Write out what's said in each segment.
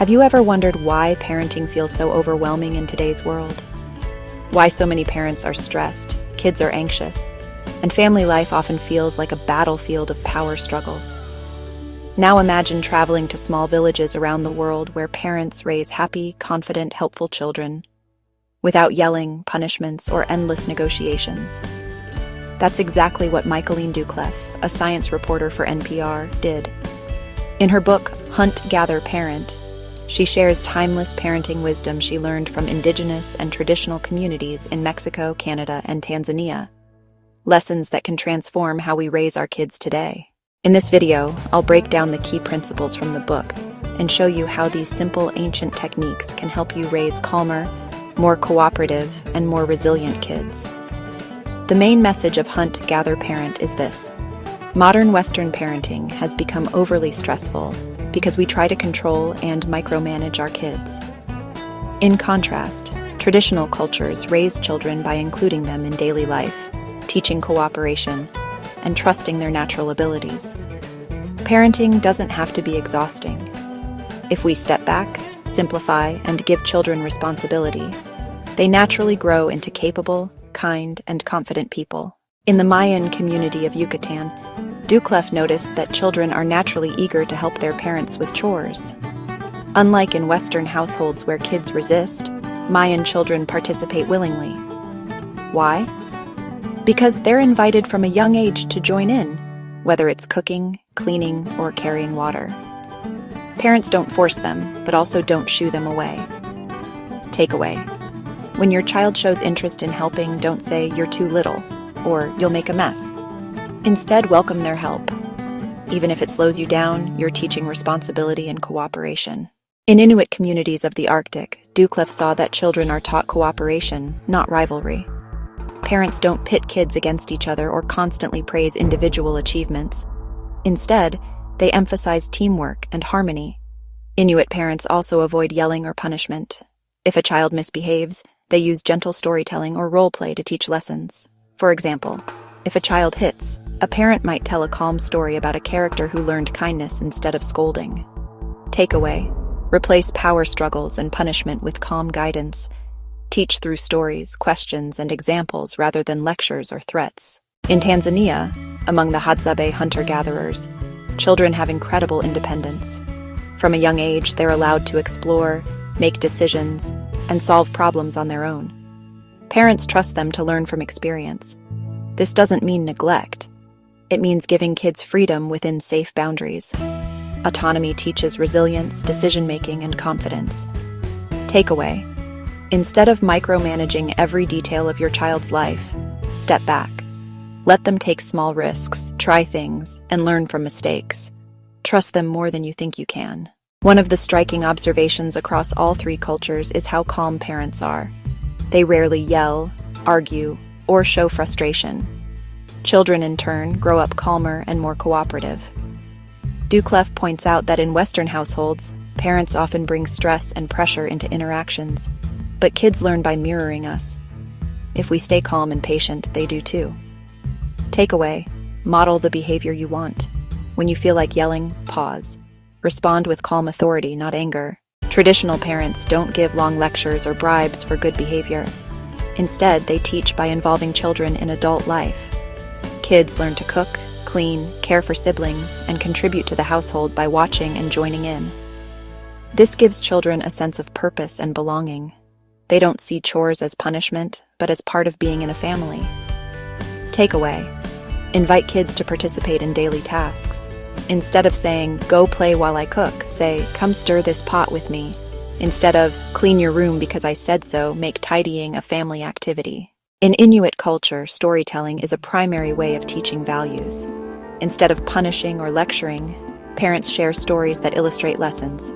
Have you ever wondered why parenting feels so overwhelming in today's world? Why so many parents are stressed, kids are anxious, and family life often feels like a battlefield of power struggles? Now imagine traveling to small villages around the world where parents raise happy, confident, helpful children without yelling, punishments, or endless negotiations. That's exactly what Michaeleen Doucleff, a science reporter for NPR, did. In her book, Hunt, Gather, Parent, she shares timeless parenting wisdom she learned from indigenous and traditional communities in Mexico, Canada, and Tanzania. Lessons that can transform how we raise our kids today. In this video, I'll break down the key principles from the book and show you how these simple ancient techniques can help you raise calmer, more cooperative, and more resilient kids. The main message of Hunt, Gather, Parent is this: modern Western parenting has become overly stressful because we try to control and micromanage our kids. In contrast, traditional cultures raise children by including them in daily life, teaching cooperation, and trusting their natural abilities. Parenting doesn't have to be exhausting. If we step back, simplify, and give children responsibility, they naturally grow into capable, kind, and confident people. In the Mayan community of Yucatan, Doucleff noticed that children are naturally eager to help their parents with chores. Unlike in Western households where kids resist, Mayan children participate willingly. Why? Because they're invited from a young age to join in, whether it's cooking, cleaning, or carrying water. Parents don't force them, but also don't shoo them away. Takeaway: when your child shows interest in helping, don't say "you're too little" or "you'll make a mess." Instead, welcome their help. Even if it slows you down, you're teaching responsibility and cooperation. In Inuit communities of the Arctic, Doucleff saw that children are taught cooperation, not rivalry. Parents don't pit kids against each other or constantly praise individual achievements. Instead, they emphasize teamwork and harmony. Inuit parents also avoid yelling or punishment. If a child misbehaves, they use gentle storytelling or role play to teach lessons. For example, if a child hits, a parent might tell a calm story about a character who learned kindness instead of scolding. Takeaway: replace power struggles and punishment with calm guidance. Teach through stories, questions, and examples rather than lectures or threats. In Tanzania, among the Hadzabe hunter-gatherers, children have incredible independence. From a young age, they're allowed to explore, make decisions, and solve problems on their own. Parents trust them to learn from experience. This doesn't mean neglect. It means giving kids freedom within safe boundaries. Autonomy teaches resilience, decision-making, and confidence. Takeaway: instead of micromanaging every detail of your child's life, step back. Let them take small risks, try things, and learn from mistakes. Trust them more than you think you can. One of the striking observations across all three cultures is how calm parents are. They rarely yell, argue, or show frustration. Children, in turn, grow up calmer and more cooperative. Doucleff points out that in Western households, parents often bring stress and pressure into interactions, but kids learn by mirroring us. If we stay calm and patient, they do too. Takeaway: model the behavior you want. When you feel like yelling, pause. Respond with calm authority, not anger. Traditional parents don't give long lectures or bribes for good behavior. Instead, they teach by involving children in adult life. Kids learn to cook, clean, care for siblings, and contribute to the household by watching and joining in. This gives children a sense of purpose and belonging. They don't see chores as punishment, but as part of being in a family. Takeaway: invite kids to participate in daily tasks. Instead of saying, "Go play while I cook," say, "Come stir this pot with me." Instead of, "Clean your room because I said so," make tidying a family activity. In Inuit culture, storytelling is a primary way of teaching values. Instead of punishing or lecturing, parents share stories that illustrate lessons.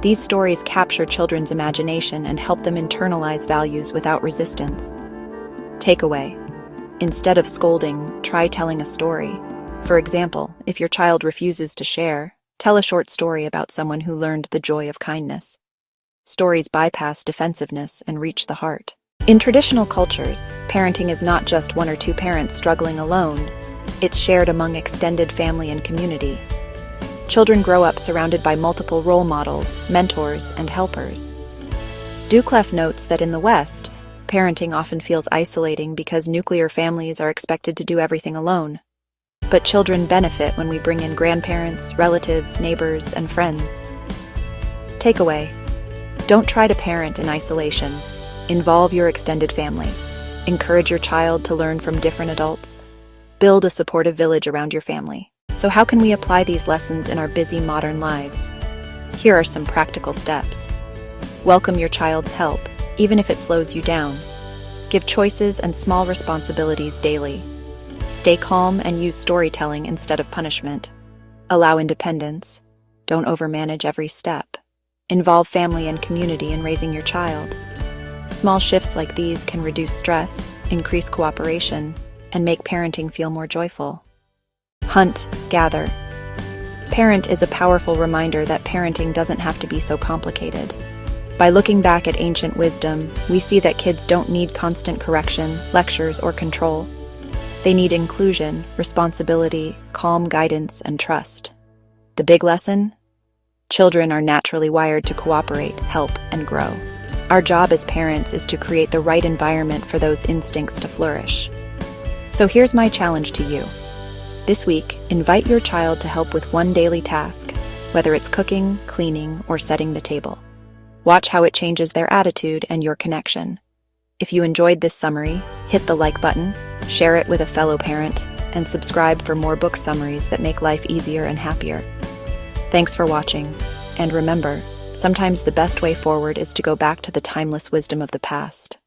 These stories capture children's imagination and help them internalize values without resistance. Takeaway: instead of scolding, try telling a story. For example, if your child refuses to share, tell a short story about someone who learned the joy of kindness. Stories bypass defensiveness and reach the heart. In traditional cultures, parenting is not just one or two parents struggling alone. It's shared among extended family and community. Children grow up surrounded by multiple role models, mentors, and helpers. Doucleff notes that in the West, parenting often feels isolating because nuclear families are expected to do everything alone. But children benefit when we bring in grandparents, relatives, neighbors, and friends. Takeaway: don't try to parent in isolation. Involve your extended family. Encourage your child to learn from different adults. Build a supportive village around your family. So how can we apply these lessons in our busy modern lives? Here are some practical steps. Welcome your child's help, even if it slows you down. Give choices and small responsibilities daily. Stay calm and use storytelling instead of punishment. Allow independence. Don't overmanage every step. Involve family and community in raising your child. Small shifts like these can reduce stress, increase cooperation, and make parenting feel more joyful. Hunt, gather. Parent is a powerful reminder that parenting doesn't have to be so complicated. By looking back at ancient wisdom, we see that kids don't need constant correction, lectures, or control. They need inclusion, responsibility, calm guidance, and trust. The big lesson? Children are naturally wired to cooperate, help, and grow. Our job as parents is to create the right environment for those instincts to flourish. So here's my challenge to you. This week, invite your child to help with one daily task, whether it's cooking, cleaning, or setting the table. Watch how it changes their attitude and your connection. If you enjoyed this summary, hit the like button, share it with a fellow parent, and subscribe for more book summaries that make life easier and happier. Thanks for watching, and remember, sometimes the best way forward is to go back to the timeless wisdom of the past.